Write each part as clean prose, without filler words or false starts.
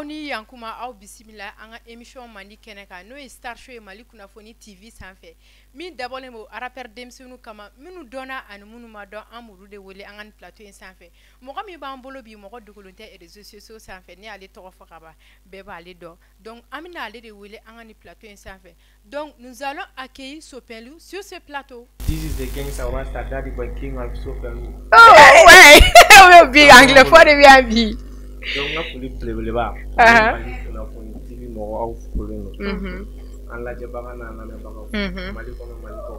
ni yankuma aw bisimila an ka émission mandi kɛnɛ kan n'o ye Star Show ye Mali kunnafoni TV sanfɛ min dabɔlen b'o rappeur denmisɛnninw kama minnu dɔnna ani minnu ma dɔn an m'olu de wele an ka nin plateau in sanfɛ mɔgɔ min b'an bolo bi mɔgɔ dogolen tɛ réseaux sociaux sanfɛ ni ale tɔgɔ fɔ ka ban bɛɛ b'ale dɔn donc an bɛna ale de wele an ka nin plateau in sanfɛ donc nous allons accueillir Sopɛlu sur ce plateau. This is the Gangsta Rasta Daddy Boy King of Sopɛlu. Oh ouais, bi anglophone de bien bi. Donc na foli belebeleba. Mali kunnafoni TV mɔgɔ aw folen don. An lajɛbaga n'a lamɛnbagaw. Mali kɔnɔ Mali kɔ.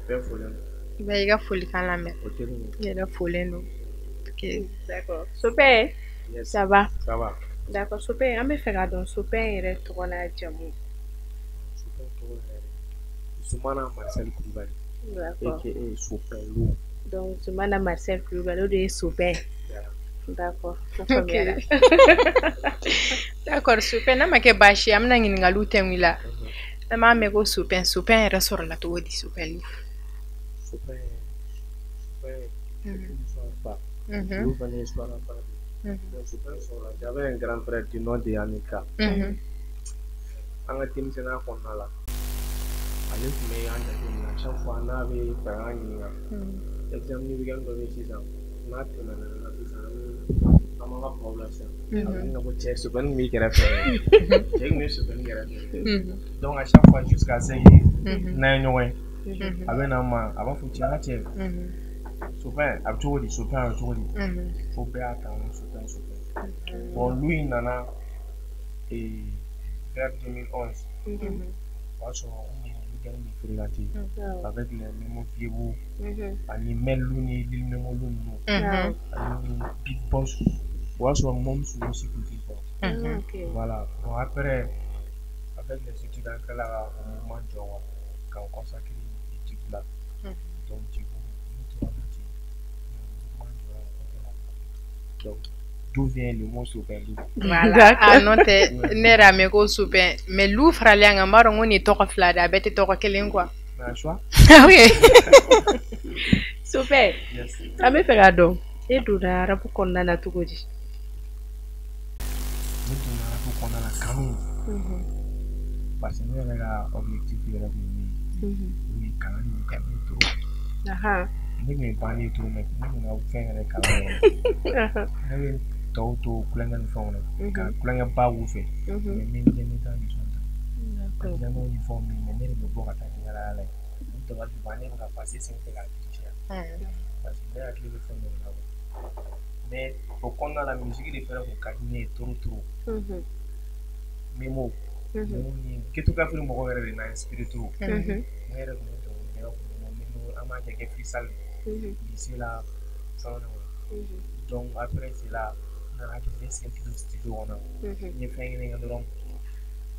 Bɛɛ folen don. Bɛɛ i ka folikan lamɛn. O tɛ ninnu. I yɛrɛ folen don. Ok, d'accord. Sopɛ, Yes. ça va? Ça va. D'accord. Sopɛ, an bɛ fɛ k'a dɔn Sopɛ yɛrɛ tɔgɔ n'a jamu. Sopɛ tɔgɔ yɛrɛ. Zumana Marcel Kulibali. D'accord. AKA Sopɛlu. Donc Zumana Marcel Kulibali o de ye Sopɛ. D'accord. Ok. D'accord, Sopɛ n'a ma kɛ baasi ye an bɛna ɲininkaliw tɛngu i la. An b'a mɛn ko Sopɛ yɛrɛ sɔrɔla cogo di Sopɛlu? Sopɛ pas. Vous venez histoire à part. Sopɛ sɔrɔla. J'avais un grand frère du nom de Yanika. An ka denmisɛnninya kɔnɔna la. Ale tun bɛ an jateminɛ chaque fois n'a bɛ fɛ an ɲininka examen weekend dɔ bɛ yen sisan n'a tɛmɛna na sisan an b'an ka baw la sisan a bɛ na ko cɛ Sopɛni b'i kɛrɛfɛ cɛ kun bɛ Sopɛni kɛrɛfɛ donc à chaque fois jusqu'à ce que n'an ye ɲɔgɔn ye a bɛ na n ma a b'a fɔ cɛ n ka cɛ Sopɛn a bɛ cogo di Sopɛn a bɛ cogo di fo bɛɛ y'a ta n ko Sopɛn bon lui nana vers 2011 o y'a sɔrɔ avec les mémos vieux ani melu ni lil memo lunu ani big boss o y'a sɔrɔ mom sugu sécurité quoi voilà bon après avec les études an kɛla ka o mouvement jɔ wa k'an consacrer étude la donc du coup ne tora ten mouvement jɔra o côté la donc d'où vient le mot Sopɛlu? Voilà. Ah non tɛ ne yɛrɛ y'a mɛn ko Sopɛn mais lu faralen kan n b'a dɔn ko nin tɔgɔ fila de a bɛɛ tɛ tɔgɔ kelen quoi. Un choix? Ah oui. Sopɛ, an bɛ fɛ k'a dɔn e donna arabu kɔnɔna na cogo di? Ne donna arabu kɔnɔna la kanu parce que ne yɛrɛ ka objectif yɛrɛ tun ye min ye o ye kalan nin ka ne to ne tun ye banni to mais ne tun ka fɛn yɛrɛ kalan yɛrɛ ne bɛ tɔw to kulonkɛ ni fɛnw na ka kulonkɛ ba k'u fɛ mais min tɛ ne t'a mission ta ka diɲɛnɛw ni fɛnw min mais ne de bɛ bɔ ka taa ɲɛgɛn yala ye ne tɔgɔ duba ne bɛ ka passer sen fɛ k'a dirige parce que ne hakili bɛ fɛn dɔ la mais o kɔnɔna la musique de fɛnɛ kun ka di ne ye trop memo ni Ketukafiri mɔgɔw yɛrɛ de na inspiré trop ne yɛrɛ tun bɛ dɔnkilidala kun bɛ memo an b'a kɛ freestyle lycée la fɛnw na donc après cela n nana kɛ ne sen to studio kɔnɔ n ye fɛn ɲini kɛ dɔrɔn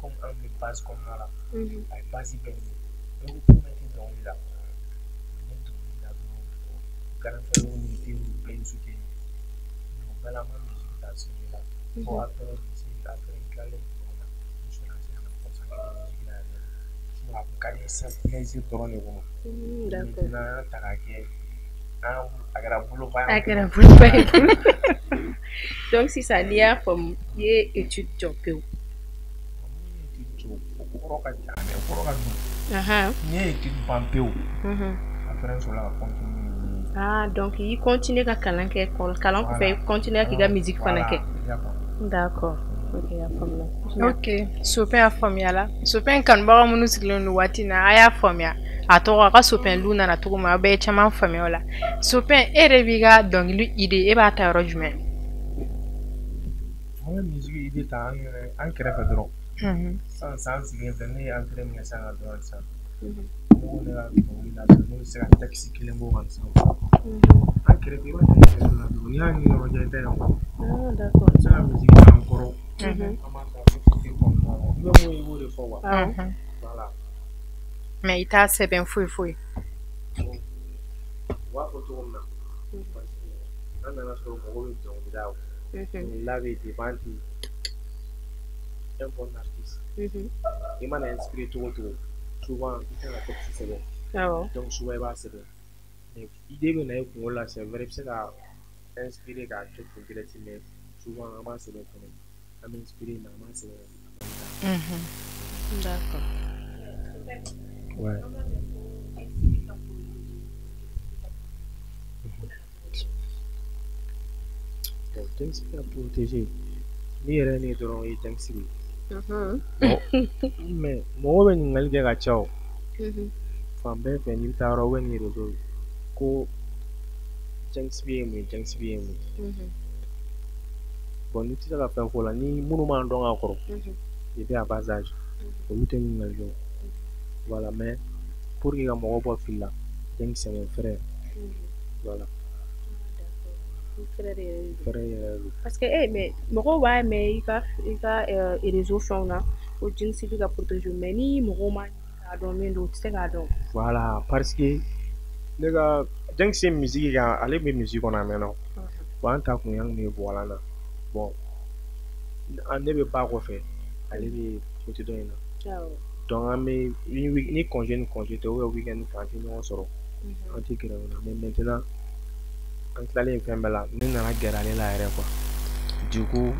comme an bɛ base kɔnɔna la a ye base bɛɛ minɛ ne ko pour mettre dɔnkili la ne dɔnkili la dɔrɔn garanfɛnw ni teriw bɛɛ ye soutenir o bɛɛ la n ma musique ta ce la bon après lycée après n tilalen dɔrɔn na n suis lancé ka na consacrer musique la yɛrɛ sinon a kun ka di n ye sans plaisir dɔrɔn de kɔnɔ maintenant an y'a ta k'a kɛ a kɛra boloba ye bolo donc sisan n'i y'a faamu i ye étude jɔ pewu o kɔrɔ ka jan o kɔrɔ ka dun n'i ye étude ban pewu après n sɔrɔla ka continuer donc i continue ka kalan kɛ kalan kɔfɛ i continue k'i ka musique fana kɛ d'accord ok y'a faamuya ok Sopɛn y'a faamuya la Sopɛn kanubaga minnu sigilen don waati na a y'a faamuya a tɔgɔ a ka Sopɛnlu nana cogo min a bɛɛ ye caman faamuya o la Sopɛn e yɛrɛ b'i ka dɔnkili idée e b'a ta yɔrɔ jumɛn? an bɛ musique idée ta an kɛrɛfɛ dɔrɔn san sigilen filɛ ne ye entrée minɛ sisan ka dɔrɔn sisan ne ko ne ka dɔnkili la ne bɛ se ka texte kelen bɔ kan sisan an kɛrɛfɛ i b'a ta kɛrɛfɛ la dɔrɔn n'i y'a ɲini yɔrɔ jan i tɛ yan d'accord se ka musique t'an kɔrɔ an b'a ta société kɔnɔna la i bɛ mun ye i b'o de fɔ wa voilà mais i t'a sɛbɛn foyi u b'a fɔ cogo min na parce que an nana sɔrɔ mɔgɔw bɛ dɔnkilida dɔnkilida bɛ dépend un bon artiste i mana inspiré cogo o cogo souvent i kan ka texte sɛbɛn donc souvent i b'a sɛbɛn mais idée bɛ na i kunkolo la c'est vrai i bɛ se ka inspiré k'a kɛ ten direct mais souvent an b'a sɛbɛn fɛnɛ ça m'inspire énormément. D'accord. Ouais. Bon, James a protégé. Ni rien n'est dans les James. Mais moi, je ne sais pas ciao. Fan bɛɛ fɛ n'i bɛ taa yɔrɔ ni réseau ko James bɛ yen bon ni tɛ se ka fɛn fɔ o la ni minnu m'an dɔn ka kɔrɔ i bɛ à bas âge olu tɛ ɲininkali kɛ voilà mais pour que ka mɔgɔ bɔ fili la James c'est mon frère voilà. Frère yɛrɛ don parce que mais mɔgɔw b'a mɛn i ka réseau fɛnw na ko James bɛ ka protéger mais ni mɔgɔw ma k'a dɔn min don u tɛ se k'a dɔn. Voilà parce que ne ka James ye musique kɛ ale bɛ musique kɔnɔ a mɛnna bon an ta kun y'an de bɔla na bon ne bɛ ba kɔfɛ ale bɛ côté dɔ in na donc an bɛ ni congé tɛ ou bien weekend fɛ an tɛ ɲɔgɔn sɔrɔ an tɛ gɛrɛ ɲɔgɔn na mais maintenant an tilalen fɛn bɛɛ la ne nana gɛrɛ ale la yɛrɛ quoi du coup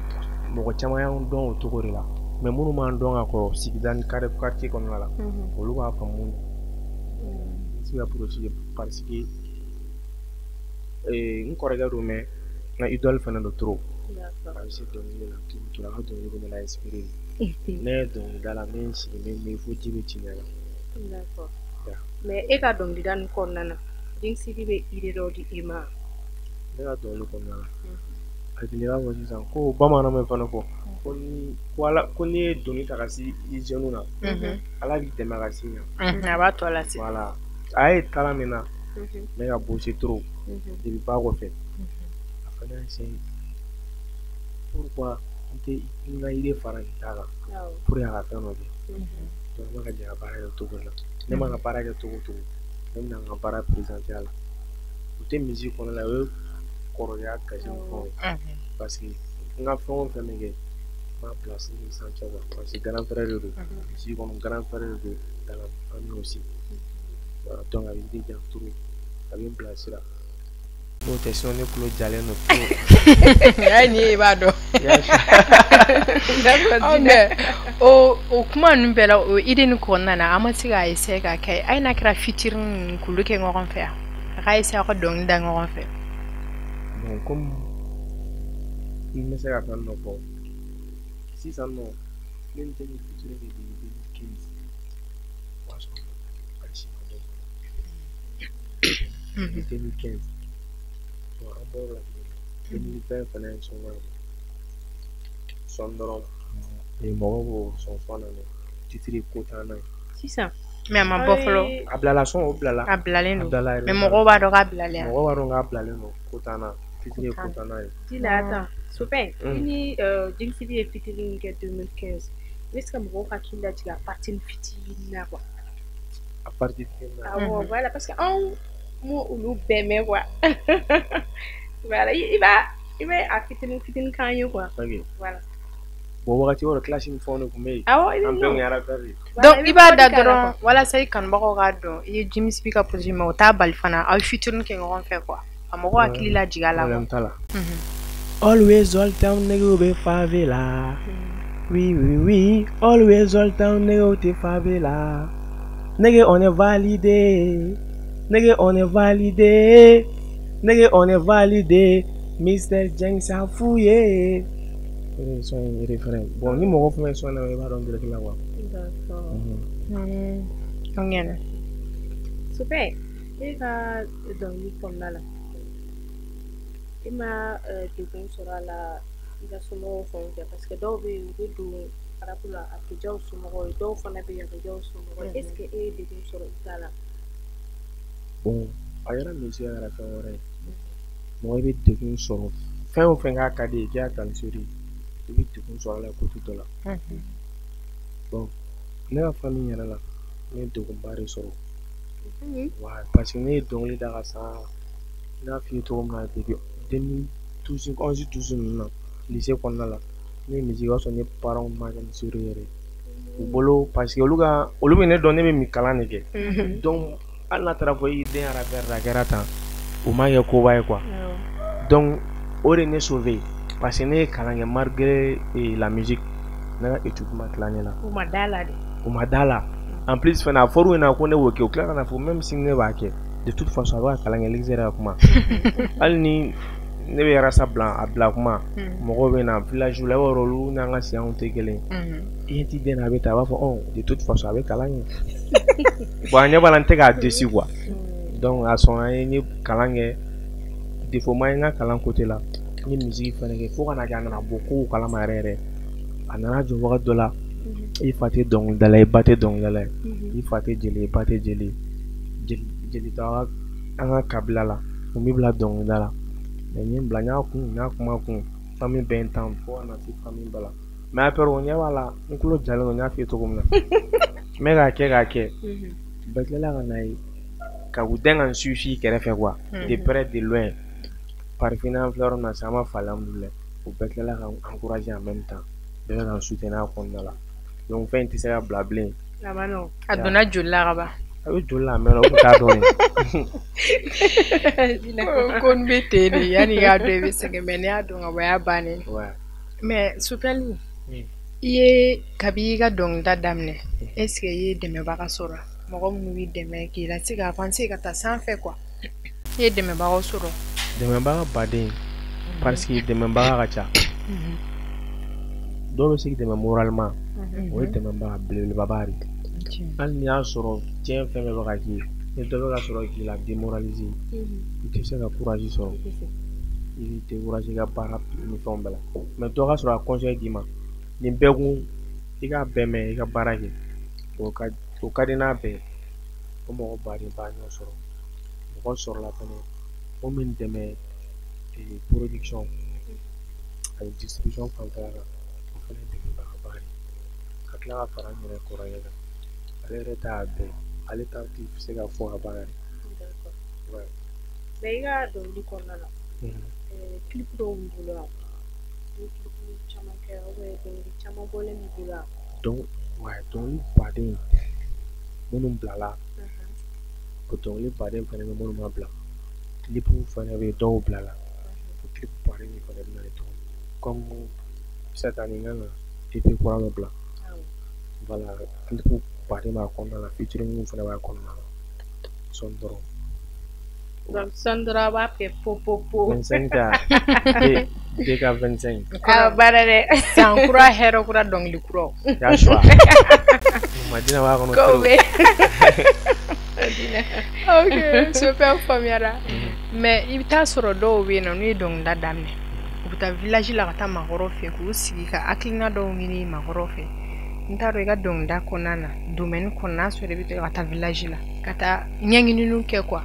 mɔgɔ caman y'an dɔn o cogo de la mais minnu m'an dɔn ka kɔrɔ sigida ni quartier kɔnɔna la olu b'a faamu se ka protéger parce que n kɔrɔkɛ don mais n ka idole fana don trop a bɛ se dɔnkili la tout la ka dɔnkili bɛ ne la inspiré ne ye dɔnkilida la n bɛ n sigi n bɛ mɛn fo ji bɛ ci ne la. D'accord. Mais e ka dɔnkilida nin kɔnɔna na James bɛ idée dɔ di e ma. Ne ka dɔnkili kɔnɔna la a tun b'a fɔ sisan ko bamananw bɛ fana fɔ ko n'i ye dɔnkili ta ka se i jeunes na ala b'i dɛmɛ ka se ɲɛ. A b'a tɔ lase. Voilà a ye kalan min na ne ka bosser trop depuis ba kɔfɛ a fana y'a essayé pourquoi n tɛ n ka idée fara nin ta kan pour que a ka fɛn dɔ kɛ donc ne ka jɛ ka baara kɛ cogo la ne ma ka baara kɛ cogo o cogo ne bɛna n ka baara présenter a la o tɛ musique kɔnɔna la o ye kɔrɔkɛya gasi ni fɛnw ye parce que n ka fɛn o fɛn bɛ kɛ n b'a bila sini sanfɛ quoi parce que grand frère de don musique kɔnɔ grand frère de don dans la famille aussi voilà donc a bɛ n diya trop a bɛ n bilasira n'o tɛ sinon ne kulo jalen don trop. Hali ni e b'a dɔn. O kuma ninnu bɛɛ la o idée nin kɔnɔna na an ma se k'a essayer k'a kɛ hali n'a kɛra featuring k'olu kɛ ɲɔgɔn fɛ yan a ka essayer a ka dɔnkili da ɲɔgɔn fɛ. Bon comme n bɛ se ka fɛn dɔ fɔ sisan nɔ ne ni James featuring de 2015 o y'a sɔrɔ hali si ma dɔn 2015 bon an bɔr'o la tuguni 2020 fana ye sɔn dɔrɔn mɔgɔw b'o sɔn na titre ye ko t'an na ye sisan mais a ma bɔ fɔlɔ a bilala sɔn o bilala a bilalen don mais mɔgɔw b'a dɔn k'a bilalen mɔgɔw b'a dɔn k'a bilalen don ko t'an na titre ye ko t'an na ye. Dila attends Sopin i ni James ye featuring kɛ 2015 est ce que mɔgɔw hakili lajigin a partir fitinin na quoi. A partir fitinin na. Awɔ voilà parce que anw m'o olu bɛɛ mɛn quoi voilà i bɛ a fitinin k'an ye quoi. Ok voilà. Bon wagati o classe ni fɛnw de tun bɛ yen. Awɔ i bɛ an bɛɛ tun ye rappeur de ye. Donc i b'a da dɔrɔn walasa i kanubagaw k'a dɔn i ye James bɛ ka projet mais o t'a bali fana aw featuring kɛ ɲɔgɔn fɛ quoi a mɔgɔw hakili lajigin a la quoi. Problème t'a la. Always all down nigga be favela. Oui, always all down nigga te favela. Nigga on est validé. Nigga on est validé. Nigga on est validé. Mr. James a fouillé. Ils sont référents. Bon, ni mɔgɔ fɛn fɛn sɔnna i b'a dɔn direct la quoi. D'accord. O ɲɛna. Super. E ka dɔnkili kɔnɔna la i ma degun sɔrɔ a la i ka somɔgɔw fɛnw fɛ parce que dɔw bɛ yen u bɛ don arabu la a tɛ diya u somɔgɔw ye dɔw fana bɛ yen a bɛ diya u somɔgɔw ye est ce que e ye degun sɔrɔ i ta la. Bon a kɛra musique a kɛra fɛn wɛrɛ ye mɔgɔ i bɛ degun sɔrɔ fɛn o fɛn k'a ka di ye k'i y'a kanu seri i bɛ degun sɔrɔ a la côté dɔ la. Bon ne ka famille yɛrɛ la ne ye degunba de sɔrɔ. Ouais, parce que ne ye dɔnkili da ka san n y'a f'i ye cogo min na depuis 2012 11-12 ninnu na lycée kɔnɔna la ne ye musique o y'a sɔrɔ ne parents ma kɛ misiri yɛrɛ u bolo parce que olu bɛ ne dɔn ne bɛ min kalan de kɛ donc hali n'a taara fɔ i den rappeur a kɛra tan o ma kɛ koba ye quoi donc o de ne sauvé parce que ne kalan kɛ malgré la musique ne ka étude ma tila ne la u ma da la de u ma da la en plus fana a fɔr'u ɲɛna ko ne b'o kɛ u tila kana fɔ même si ne b'a kɛ de toute façon a bɛ ka kalan kɛ l'extérieur ka kuma hali ni ne bɛ rasa bila a bila kuma mɔgɔw bɛ na village la i b'a dɔn olu n'an ka siyanw tɛ kelen i ti den a bɛ taa a b'a fɔ de toute façon a bɛ kalan kɛ bon a ɲɛ b'a la n tɛ k'a desi quoi donc a sɔn an ye n ye kalan kɛ défaut ma ye n ka kalan côté la n ye musique fana kɛ fo ka na kɛ a nana bɔ kow kalama yɛrɛ yɛrɛ a nana jɔ wagati dɔ la i fa tɛ dɔnkilidala ye i ba tɛ dɔnkilidala ye i fa tɛ jeli ye i ba tɛ jeli jeli tɛ an ka kabila la mun b'i bila dɔnkilida la mais n ye n bila n y'a kuma kun famille bɛɛ n tan fo ka na se famille bɛɛ la mais après o ɲɛ b'a la n tulo jalen don n y'a f'i ye cogo min na n bɛ k'a kɛ bɛɛ tilala ka na ye ka u dɛn ka n suivi kɛrɛfɛ quoi de près de loin par finance fleur na sa ma fa alhamdoulilah u bɛɛ tilala ka n encourager en même temps bɛɛ bɛ ka n soutenir a kɔnɔna la donc fɛn in tɛ se ka bila bilen a donna joli la ka ban a bɛ joli la a mɛnna o tun t'a dɔn ko n bɛ ten de yanni i k'a dɔn i bɛ sɛgɛn mais n'i y'a dɔn ka bɔ y'a bannen mais Supɛli i ye kabi i ka dɔnkilida daminɛ est-ce que i ye dɛmɛbaga sɔrɔ mɔgɔ minnu b'i dɛmɛ k'i lase ka avancer ka taa sanfɛ quoi i ye dɛmɛbagaw sɔrɔ dɛmɛbaga baden parce que dɛmɛbaga ka ca dɔw bɛ se k'i dɛmɛ moralement o ye dɛmɛbaga belebeleba de hali n'i y'a sɔrɔ diɲɛ fɛn bɛɛ bɛ ka k'i ye ni dɔ bɛ ka sɔrɔ k'i la démoraliser i tɛ se ka courage sɔrɔ i décourager i ka baara ni fɛnw bɛɛ la mais dɔ ka sɔrɔ a conseil d'i ma nin bɛɛ kun i k'a bɛɛ mɛn i ka baara kɛ o ka di n'a bɛɛ o mɔgɔ baden b'a ɲɛ sɔrɔ mɔgɔ sɔrɔla fɛnɛ o min dɛmɛ production ani distribution fanfɛla la o fɛnɛ dɛmɛbaga ba de ka tila ka fara n yɛrɛ kɔrɔkɛ kan ale yɛrɛ t'a bɛɛ ale ta ti se ka fɔ ka ban yɛrɛ mais i ka dɔnkili kɔnɔna la clip dɔw b'i bolo yan i ye clip caman kɛ dɔnkili caman bɔlen b'i bolo yan dɔnkili baden minnu bilala o dɔnkili baden fɛnɛ bɛ minnu ma bila clip fɛnɛ bɛ dɔw bilala o clip baden de fɛnɛ bɛna tuguni comme cette année n kan ka EP kura dɔ bila voilà clip baden b'a kɔnɔna la featuring fɛnɛ b'a kɔnɔna la sɔn dɔrɔn donc sɔn dɔrɔn a b'a fɛ po 25 ta DK 25 baara dɛ san kura hɛrɛ kura dɔnkili kura y'a choix Madina b'a kɔnɔ ko bɛ ok super faamuyara mais i bɛ taa sɔrɔ dɔw bɛ yen nɔ n'u ye dɔnkilida daminɛ u bɛ taa village la ka taa maakɔrɔw fɛ k'u sigi ka hakilina dɔw ɲini maakɔrɔw fɛ n t'a dɔn i ka dɔnkilida kɔnɔna na domaine kɔnɔna n'a sɔrɔ i bɛ ka taa village la ka taa ɲɛɲininiw kɛ quoi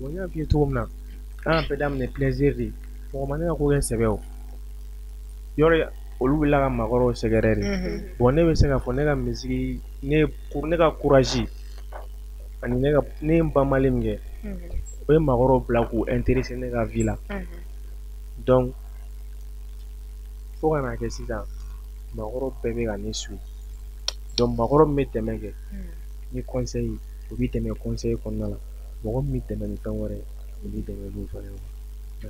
bon n y'a f'i ye cogo min na an bɛɛ daminɛ plaisir de mɔgɔ ma ne ka ko kɛ sɛbɛ o yɔrɔ olu wulila ka maakɔrɔw sɛgɛrɛ de bon ne bɛ se k'a fɔ ne ka misiri ne ka courage ani ne ye n banbali min kɛ o ye maakɔrɔw bila k'u intéresser ne ka vie la donc fo ka n'a kɛ sisan maakɔrɔw bɛɛ bɛ ka ne suit donc maakɔrɔ min bɛ dɛmɛ kɛ ni conseil o b'i dɛmɛ conseil kɔnɔna la mɔgɔ min bɛ dɛmɛ ni fɛn wɛrɛ o b'i dɛmɛ n'o fɛnɛ ye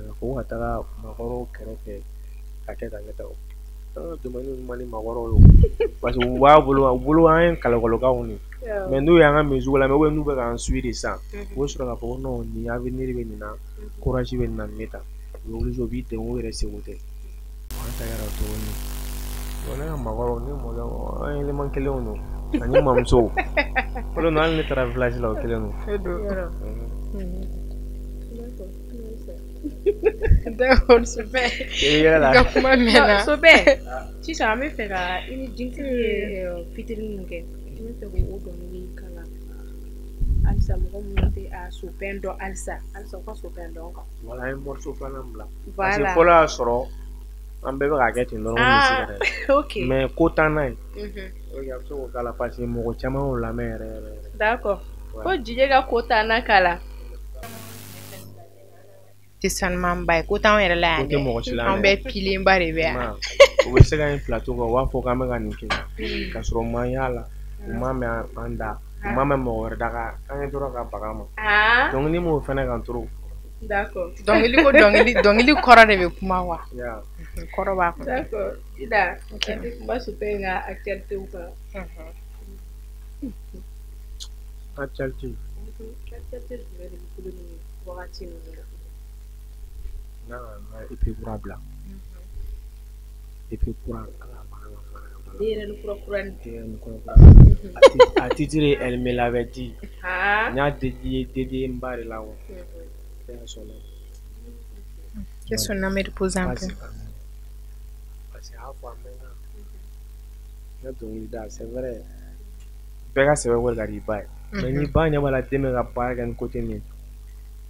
mais fo ka taga maakɔrɔw kɛrɛfɛ ka kɛ tan domaine man di maakɔrɔw ye parce que u b'a bolo an ye kalakɔlɔkaw de mais n'u y'an ka musique lamɛn ou n'u bɛ k'an suit de sisan u bɛ sɔrɔ k'a fɔ ko non nin avenir bɛ nin na courage bɛ nin na nin bɛ tan u bɛ obligé u b'i dɛmɛ u yɛrɛ seko tɛ an ta kɛra o cogo bon ne ka maakɔrɔw ne mɔkɛ an ye élément kelenw don ani mamusow o de hali ne taara village la o kelen don d'accord super ka kuma mɛnna Sobɛ sisan an bɛ fɛ ka i ni Jintigi ye fitinin min kɛ n bɛ fɛ k'o dɔnkili kalan halisa mɔgɔ minnu tɛ a Sopɛn dɔn halisa u ka Sopɛn dɔn quoi voilà an ye morceau filanan bila parce que fɔlɔ y'a sɔrɔ an bɛɛ bɛ k'a kɛ ten dɔrɔn ko misiri yɛrɛ ok mais ko t'an na ye a bɛ se k'o k'a la parce que mɔgɔ caman y'o lamɛn yɛrɛ yɛrɛ d'accord ko Jije ka ko t'an na k'a la tɛ sanumanba ye ko t'anw yɛrɛ la yan dɛ anw bɛɛ pilenba de bɛ yan u bɛ se ka ɲi plateau kan u b'a fɔ k'an bɛ ka nin kɛ ka sɔrɔ man y'a la u ma mɛn an da u ma mɛn mɔgɔ wɛrɛ da kan an ye dɔrɔn ka baga ma donc ni m'o fɛnɛ kan trop D'accord. Dɔnkili ko dɔnkili kɔrɔ de bɛ kuma wa? Yeah. Kɔrɔ b'a kɔnɔ. D'accord. Ida, an tɛ kuma super nka actualité kan. Actualité. Actualité jumɛn de b'i bolo nin wagati ninnu na? Et puis kura bila. Et puis kura ala Ne yɛrɛ ni kura ni a titre elle me l'avait dit. N y'a dédié n ba de la wa. Qu'est-ce qu'on a mis de poser un peu? Parce que à fois maintenant ne da c'est vrai. Bɛɛ ka sɛbɛn wari ka di ba ye. Mais ni ba ɲɛ b'a la den bɛ ka baara kɛ ni côté min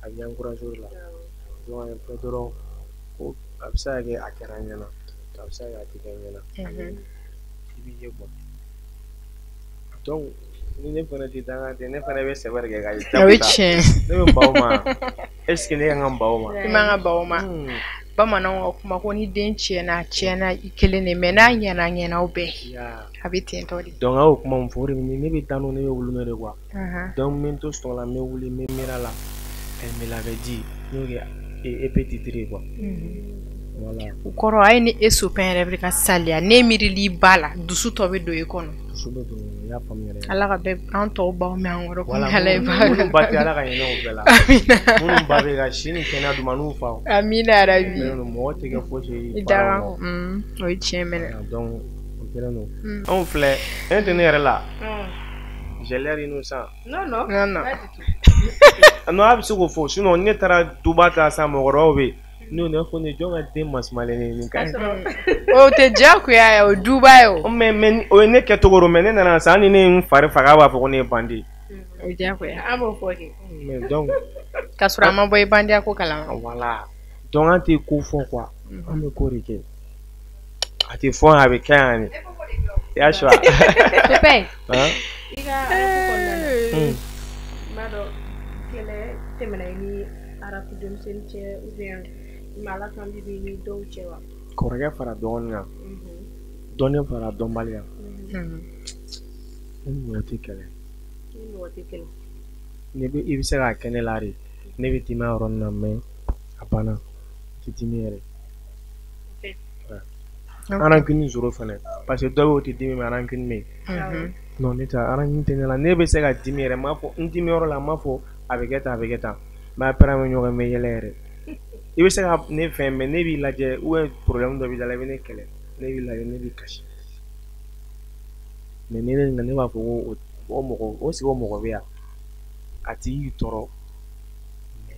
a bɛ encouragé o la. Donc a ye fɛ dɔrɔn ko a bɛ se ka kɛ a kɛra n ɲɛna a bɛ se ka kɛ a tɛ kɛ n ɲɛna. I b'i ye quoi. Donc ni ne fana tɛ dangaden ne fana bɛ sɛbɛn kɛ ka ye. O ye tiɲɛ. Ne bɛ baw ma est ce que ne ka n ka baw ma. I man ka baw ma. Bamananw ka kuma ko ni den tiɲɛna i kelen de mais n'a ɲɛna aw bɛɛ a bɛ ten tɔ de. Donc a y'o kuma min fɔ o de ne bɛ taa n'o ne bɛ wuli n'o de quoi. Donc n bɛ n to sɔgɔ la n bɛ wuli n bɛ miiri la elle me l'avait dit n'o ye EP titre ye quoi. Voilà. O kɔrɔ a ye ni e sopɛn yɛrɛ bɛ ka saliya ne miirili ba la dusu tɔ bɛ don i kɔnɔ. Dusu bɛ don i y'a faamu yɛrɛ. Ala ka bɛɛ an tɔw baw mɛn an kɔrɔ. Voilà minnu ba tɛ Ala ka ɲinɛ o bɛɛ la. Minnu ba bɛ ka si ni kɛnɛya d'u ma n'u fa. Amina yarabi. Mɔgɔ tɛ kɛ fosi ye. I dara o ye tiɲɛ mɛnɛ. Donc o kɛlen don. Anw filɛ e tɛ ne yɛrɛ la. J'ai l'air innocent. Non. Non. Non a bɛ se k'o fɔ sinon ne taara duba ta sa mɔgɔkɔrɔbaw bɛ yen. N'o ne fɔ ne jɔn ka den masumalen ne nin ka ɲi. O tɛ diyagoya ye o duba ye o. Mais o ye ne kɛcogo don mais ne nana sa hali ni ne ye n fari faga a b'a fɔ ko ne ye bandi. O ye diyagoya. An b'o fɔ kɛ. Mais donc k'a sɔrɔ a ma bɔ i bandiya ko kalama. Voilà. Donc an tɛ ko fɔ quoi. An bɛ ko de kɛ. A tɛ fɔ a bɛ kɛ yan de. I y'a suwa. Pépé. I ka arabu kɔnɔna na. N b'a dɔn kɛlɛ tɛmɛna i ni arabu denmisɛnnin cɛ ou bien Ala kan bi ni dɔw cɛ wa? Kɔrɔkɛ fara dɔgɔnin kan. Dɔnni fara dɔnbali kan. Ni mɔgɔ tɛ kɛlɛ. I bɛ se k'a kɛ ne la de. Ne bɛ dimi a yɔrɔnin na mais a banna. Tɛ dimi yɛrɛ. Rancune zoro fana parce que dɔw bɛ o tɛ dimi mais rancune bɛ yen. Non ne tɛ rancune tɛ ne la ne bɛ se ka dimi yɛrɛ n m'a fɔ n dimi yɔrɔ la n m'a fɔ a bɛ kɛ tan a bɛ kɛ tan mais après an bɛ ɲɔgɔn mɛn yɛlɛ yɛrɛ. I bɛ se ka ne fɛn mais ne b'i lajɛ ou bien problème dɔ b'i la i bɛ ne kɛlɛ ne b'i lajɛ ne b'i kasi mais ni ne nana ne b'a fɔ ko o mɔgɔ o sigi o mɔgɔ bɛ yan a tigi y'i tɔɔrɔ mais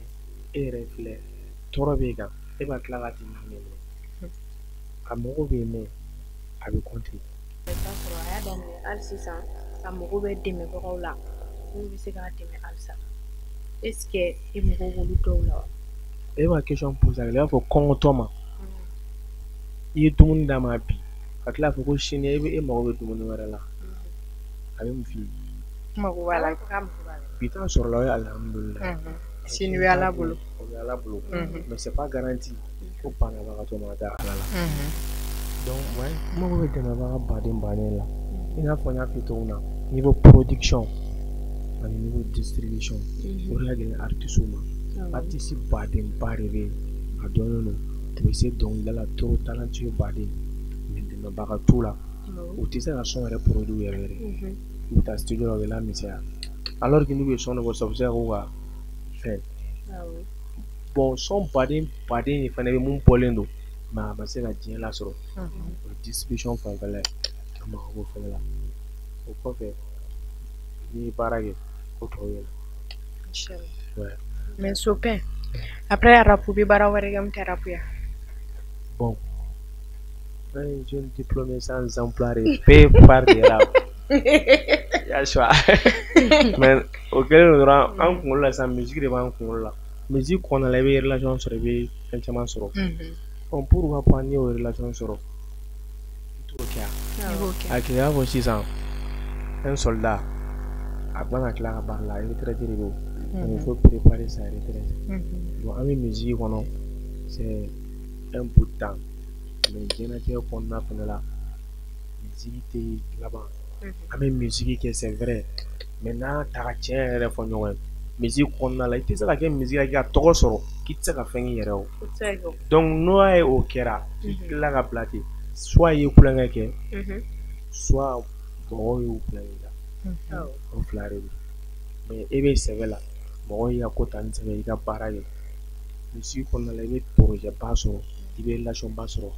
e yɛrɛ filɛ tɔɔrɔ b'e kan e b'a tila k'a tigi minɛ a mɔgɔ bɛ yen mais a bɛ compter. I bɛ taa sɔrɔ a y'a daminɛ hali sisan a mago bɛ dɛmɛbagaw la minnu bɛ se k'a dɛmɛ halisa est ce que i mago b'olu dɔw la wa? E b'a question posé a b'a fɔ kɔngɔtɔ ma i ye dumuni d'a ma bi a tila fɔ ko sini e mago bɛ dumuni wɛrɛ la a bɛ mun f'i ye. Mago b'a la. Bi t'a sɔrɔ la o ye alihamudulilayi. Sini bɛ Ala bolo. O bɛ Ala bolo mais c'est pas garanti ko banabagatɔ ma da Ala la. Donc ouais n mago bɛ dɛmɛbaga baden la i n'a fɔ n y'a f'i ye cogo min na niveau production ani niveau distribution o de ka gɛlɛn artiste ma. Artiste baden ba de bɛ yen a dɔnnen don u bɛ se dɔnkilida la trop talentueux baden mais dɛmɛbaga t'u la u tɛ se ka son yɛrɛ produit yɛrɛ u bɛ taa studio la u bɛ lamisɛnya alors que n'u bɛ son dɔ bɔ sisan u bɛ se ka k'u ka fɛn bon son baden de fana bɛ mun bɔlen don mais a ma se ka diɲɛ lasɔrɔ o distribution fanfɛla ye a mago b'o fana la o kɔfɛ n'i ye baara kɛ o tɔw ye la. Mais sopin après arabu bɛ baara wɛrɛ kɛ mun tɛ arabu ya. Bon un jeune diplômé sans emploi paye par des rap. Y'a choix. Mais o kɛlen don dɔrɔn an kunkolo la sisan musique de b'an kunkolo la musique kɔnɔna la i bɛ relation sɔrɔ i bɛ fɛn caman sɔrɔ. Bon pourquoi pas n'i y'o relation sɔrɔ i t'o kɛ yan. A kɛ i b'a fɔ sisan un soldat a mana tila ka baara la retraite de don. Il faut préparer sa retraite. Bon an bɛ musique kɔnɔ c'est un bout de temps mais diɲɛlatigɛ kɔnɔna fana la musique tɛ laban an bɛ musique kɛ c'est vrai mais n'a ta ka tiɲɛ yɛrɛ fɔ ɲɔgɔn ye musique kɔnɔna la i tɛ se ka kɛ musique la k'i ka tɔgɔ sɔrɔ k'i tɛ se ka fɛn k'i yɛrɛ o Exactly. donc n'o ye o kɛra i tila ka bila ten soit i ye kulonkɛ kɛ soit mɔgɔw y'u kulonkɛ la o fila de don mais e bɛ sɛbɛ la mɔgɔw y'i ka ko ta ni sɛbɛ i ka baara kɛ musique kɔnɔna la i bɛ projet ba sɔrɔ i bɛ relation ba sɔrɔ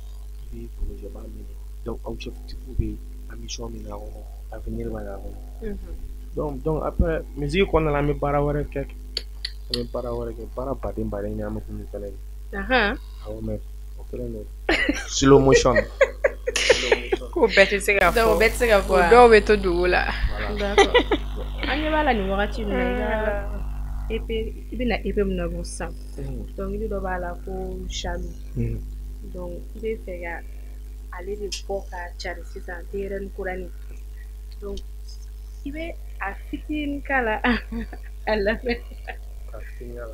i bɛ projet ba minɛ donc objectif bɛ yen ambition min b'a kɔnɔ avenir b'a kɔnɔ donc après musique kɔnɔna la an bɛ baara wɛrɛ kɛ baara baden ɲɛ an bɛ kun fɛnɛ ye awɔ mais o kɛlen don slow motion ko bɛɛ tɛ se ka fɔ Donc, bɛɛ tɛ se ka fɔ dɔw bɛ to dugu la d'accord an ɲɛ b'a la nin wagati min na i bɛna EP min na bɔ sisan dɔnkili dɔ b'a la ko Jaloux donc i bɛ fɛ ka ale de bɔ ka cari sisan denyɛrɛni kuranin donc i bɛ a fitinin k'a la a lamɛn a fitinin k'a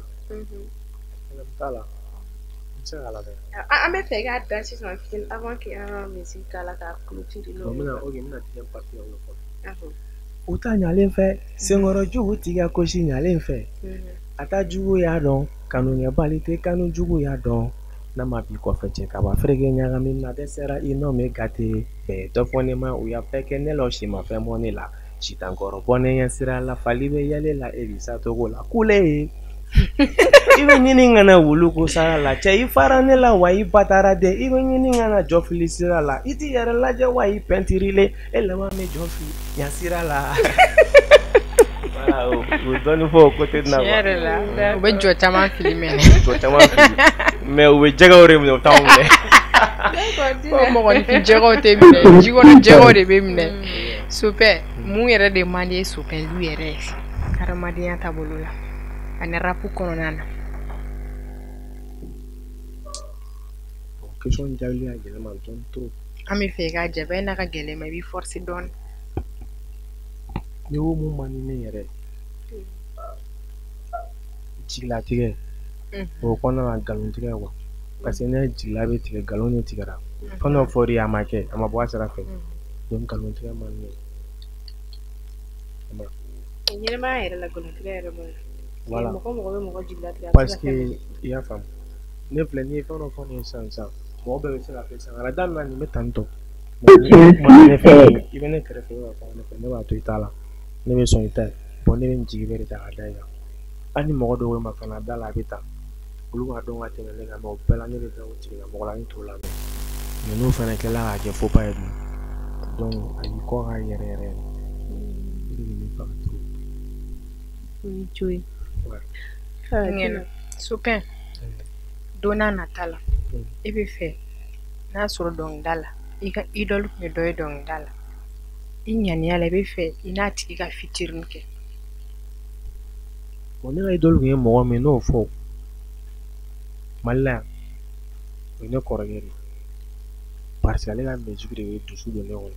la t'a la n tɛ se k'a lamɛn an bɛ fɛ k'a da sisan fitinin avant que an ka musique k'a la k'a clôturer n bɛna deuxième partie la fɔ u ta ɲalen fɛ senkɔrɔ jugu tigɛ kosi ɲalen fɛ a ta jugu y'a dɔn kanuɲɛbali tɛ kanu jugu y'a dɔn n'a ma b'i kɔfɛ cɛ kaba fereke ɲagami na dɛsɛra i nɔ min gate bɛɛ dɔ fɔ ne ma u y'a bɛɛ kɛ ne la si ma fɛn bɔ ne la sitankɔrɔ bɔ ne ɲɛ sira la fali bɛ yɛlɛ la Elisa togo la kule ye i bɛ ɲini kana wulu ko sara la cɛ i fara ne la wa i batara de i bɛ ɲini kana jɔ fili sira la i t'i yɛrɛ lajɛ wa i pɛntirile e laban bɛ jɔ fili yan sira la voilà o dɔɔni fɔ o côté na tiɲɛ yɛrɛ la u bɛ jɔ caman fili mɛnɛ jɔ caman fili mais u bɛ jɛgɛw de minɛ u t'anw minɛ ko mɔgɔninfin jɛgɛw tɛ minɛ ji kɔnɔ jɛgɛw de bɛ minɛ Sopɛ mun yɛrɛ de man di Sopɛlu yɛrɛ ye hadamadenya taabolo la ani rap kɔnɔna na question jaabi y'a gɛlɛma dɔɔni trop an bɛ fɛ k'a jaabi n'a ka gɛlɛn ma i b'i forcer dɔɔni ni ko mun man di ne yɛrɛ jigilatigɛ o kɔnɔna na nkalon tigɛ quoi parce que ne jigila bɛ tigɛ nkalon de tigɛra fɛn dɔ fɔr'i ye a ma kɛ a ma bɔ a sira fɛ donc nkalon tigɛ man di ne ye ɲɛnɛmaya yɛrɛ la nkalontigɛ yɛrɛ man ɲi voilà mɔgɔ bɛ mɔgɔ jigilatigɛ parce que i y'a faamu ne filɛ n'i ye fɛn dɔ fɔ ne ye sisan mɔgɔ bɛɛ bɛ se ka fɛ sisan a daminɛ nin bɛ tan tɔ ni kuma ne fɛ i bɛ ne kɛrɛfɛ i b'a fɔ ne fɛ ne b'a to i t'a la ne bɛ sɔn i ta ye bon ne bɛ n jigi bɛ de ta ka da i kan hali ni mɔgɔ dɔw bɛ ma fana da la a bɛ ta olu b'a dɔn ka tɛmɛ ne kan mais o bɛɛ la ne bɛ da o tigila mɔgɔ la ne t'o lamɛn mais n'o fana kɛla k'a kɛ faux pas ye dun donc a y'i kɔ k'a yɛrɛ yɛrɛ de bɛ ne faga trop Joyi Sopɛ don n'a nata la i bɛ fɛ n'a sɔrɔ dɔnkilida la i ka idole tun ye dɔ ye dɔnkilida la i ŋaniya la i bɛ fɛ i n'a tigi ka featuring kɛ bon ne ka idole tun ye mɔgɔ min n'o fɔ Mali la yan o ye ne kɔrɔkɛ de parce que ale ka musique de bɛ dusu don ne kɔnɔ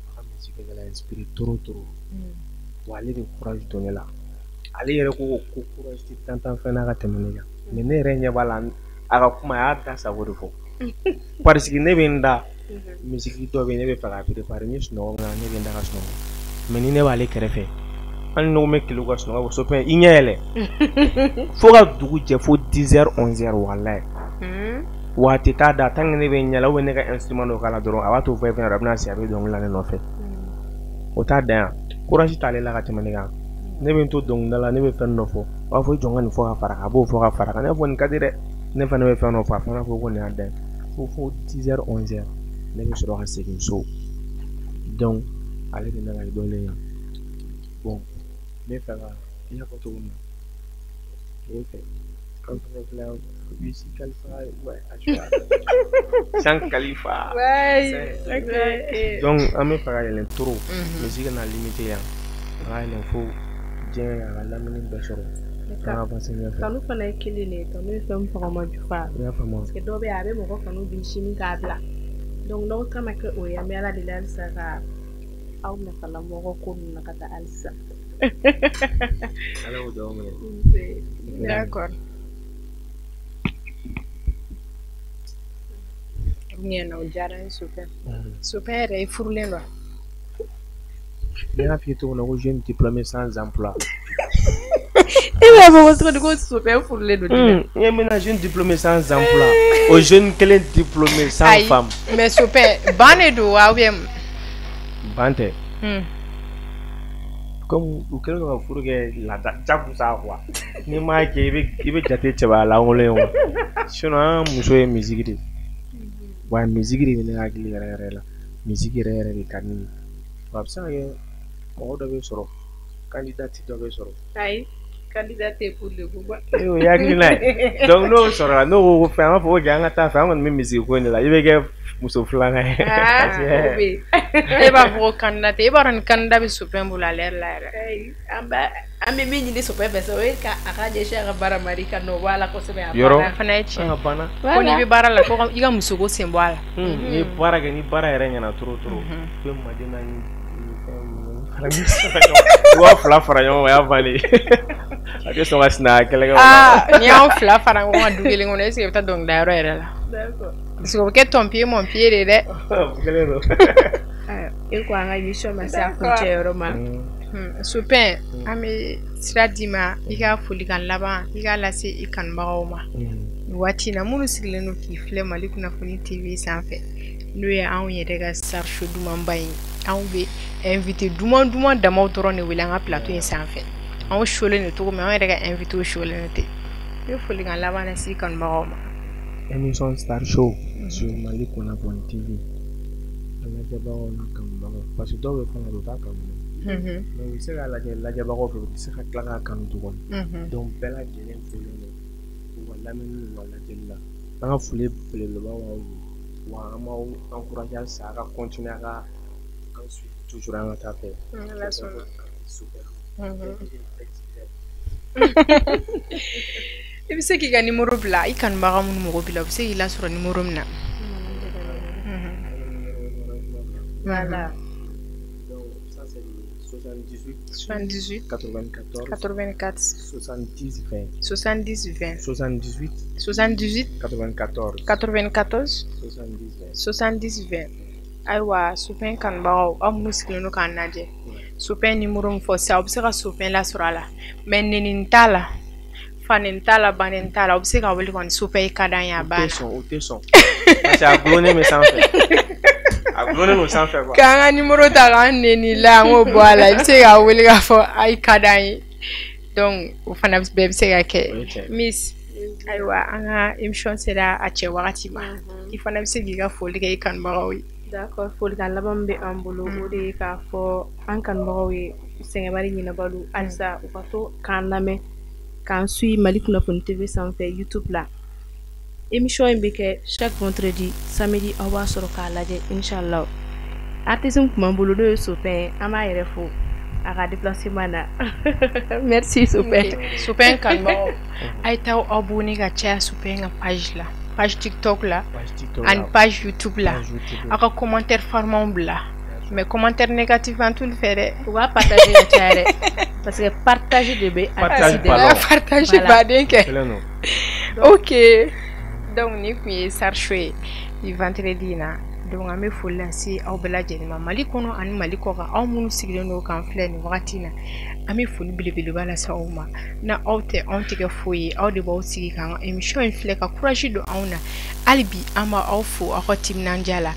a ka musique bɛ ne la inspiré trop wa ale de courage don ne la ale yɛrɛ ko courage tɛ tantan fɛn na ka tɛmɛ ne kan mais ne yɛrɛ ɲɛ b'a la a ka kuma a y'a da sago de fɔ parce que ne bɛ n da musique dɔ bɛ yen ne bɛ fɛ k'a préparer ni sunɔgɔ min na ne bɛ n da ka sunɔgɔ mais ni ne b'ale kɛrɛfɛ hali n'o bɛ kile ka sunɔgɔ Sopɛ i ɲɛ yɛlɛ fo ka dugu jɛ fo 10h 11h walayi wa a tɛ taa da tant que ne bɛ n ɲɛ la ou bien ne ka instrument dɔ k'a la dɔrɔn a b'a to fɛn fɛn yɛrɛ a bɛna se a bɛ dɔnkili la ne nɔfɛ o t'a dan yan courage t'ale la ka tɛmɛ ne kan ne bɛ n to dɔnkilida la ne bɛ fɛn dɔ fɔ u b'a fɔ jɔn ka nin fɔ ka fara kan a b'o fɔ ka fara kan ne fɔ nin ka di dɛ ne fana bɛ fɛn dɔ fɔ a fana fɔ ko nin y'a dan ye fo 10h 11h ne bɛ sɔrɔ ka segin so donc ale de nana idole yan bon ne fɛ ka i y'a fɔ cogo min na ne fɛ kan fɛnɛ filɛ Wiz Khalifa ouais Jean Khalifa donc an bɛ fɛ ka yɛlɛn trop musique na limité yan a ka yɛlɛn fo diɲɛ a ka lamini bɛɛ sɔrɔ an ka avancer ɲɛfɛ kanu fana ye kelen de ye kanu ye fɛn faga ma jufa i y'a faamu parce que dɔw bɛ yen a bɛ mɔgɔ kanu bi sini k'a bila donc n'aw ta ma kɛ o ye an bɛ ala deli halisa ka aw nafala mɔgɔ ko ninnu na ka taa halisa ala y'o dugawu minɛ d'accord ɲɛna o diyara n ye Sopɛ yɛrɛ i furulen don ne y'a f'i ye cogo min na ko jeune diplômé sans emploi y'a fait de quoi super pour les deux. Il y a maintenant jeune diplômé sans emploi, aux jeunes qu'elle diplômé sans femme. Mais super, Banedo, ah oui. Bante. Comme vous créez un four la date pour ça quoi. Ni moi qui il jate cheba la on le on. Sinon muso musique de. Wa musique de ni agli la. Musique rere de kanini. Babsa ye mo do be soro. Candidat do be soro. Ai, candidat pour le pouvoir. Yo ya gli na. Donc no soro no fa ma fo janga ta fa on me musique ko ni la. Ibe ke muso flanga. Ah, oui. E ba vro candidat, e ba ran candidat be super pour la l'air là. Ai, amba ambe mi ni super beso e ka akaje shaka bara marika no wala ko sebe apa. Yoro. Fana echi. Bana. Ko ni be bara la ko iga muso go sembwala. Ni bara yere nyana tro. Pe madina ni wa fla farayo ya vale. Ake so wasna kele ga. Ah, ni on fla fara ngo dugele ngo ese ta dong da rere la. D'accord. Parce que ton pied mon pied de. Kele do. E ko anga mission ma sa ko chero ma. Super, ami sradima iga fuli kan laban iga lase ikan bawma. Wati na munu siglenu ki fle maliku na funi TV sanfɛ. N'o ye anw yɛrɛ ka Sarsho dumanba in anw bɛ invité duman damaw dɔrɔn de wele an ka plateau in sanfɛ. Anw sholen de cogo min anw yɛrɛ ka invité sholen de tɛ. N bɛ foli kan laban lase kanubagaw ma. Émission Sarsho sur Maliku na funi TV. Lajɛbagaw n'a kanubagaw parce que dɔw bɛ fana u t'a kanu. Mais u bɛ se ka lajɛbagaw fɛ u tɛ se ka tila k'a kanu tuguni. Donc bɛɛ lajɛlen folilen don u ka lamɛnni n'u ka lajɛli la. An ka foli belebeleba b'aw ye. Wa an b'aw encourager halisa a ka continuer a ka an suivre toujours an ka taa fɛ. I bɛ se k'i ka numéro bila i kanubaga minnu mɔgɔ bila u bɛ se k'i lasɔrɔ numéro min na. Voilà. Donc ça c'est le 78 94 84 70 20 70 20 78 78 94 94 70 20 70 20. Ayiwa Supin kanubagaw aw minnu sigilen don k'an lajɛ Supin numéro min fɔ sisan u bɛ se ka Supin lasɔrɔ a la mais nɛni t'a la fani t'a la bani t'a la u bɛ se ka wele kɔni Supin ka d'an ye a banna. O tɛ sɔn parce que a gulonnen bɛ sanfɛ. A gulonnen don sanfɛ quoi. K'an ka numéro ta k'an nɛni la an k'o bɔ a la i bɛ se ka wele k'a fɔ ayi ka d'an ye donc o fana bɛɛ bɛ se ka kɛ Miss. Ayiwa an ka émission sera a cɛ wagati ma i fana bɛ se k'i ka foli kɛ i kanubagaw ye. D'accord, folikan laban bɛ an bolo o de ye k'a fɔ an kanubagaw ye Sɛngɛbali ɲinɛbaliw halisa u ka to k'an lamɛn k'an suit Mali Kunnafoni TV sanfɛ YouTube la. Émission in bɛ kɛ chaque vendredi samedi aw b'a sɔrɔ k'a lajɛ inchallah. Artiste min tun b'an bolo n'o ye Supin an b'a yɛrɛ fo a ka déplacement na. Merci Supin. Supin kanubagaw a ye taa abonné ka caya Supin ka page la. Page TikTok la ani page YouTube la a ka commentaire farmanw bila mais commentaire négatif an t'olu fɛ dɛ u b'a partager ka caya dɛ parce que partage de bɛ partage baden kɛ ok donc ni kun ye Sarsho ye ni vendredi in na donc an bɛ foli lase aw bɛɛ lajɛlen ma Mali kɔnɔ ani Mali kɔkan aw minnu sigilen don k'an filɛ nin wagati in na an bɛ foli belebeleba lase aw ma na aw tɛ anw tɛ kɛ foyi ye aw de b'aw sigi k'an ka émission in filɛ ka courage don anw na hali bi an b'aw fo aw ka timinandiya la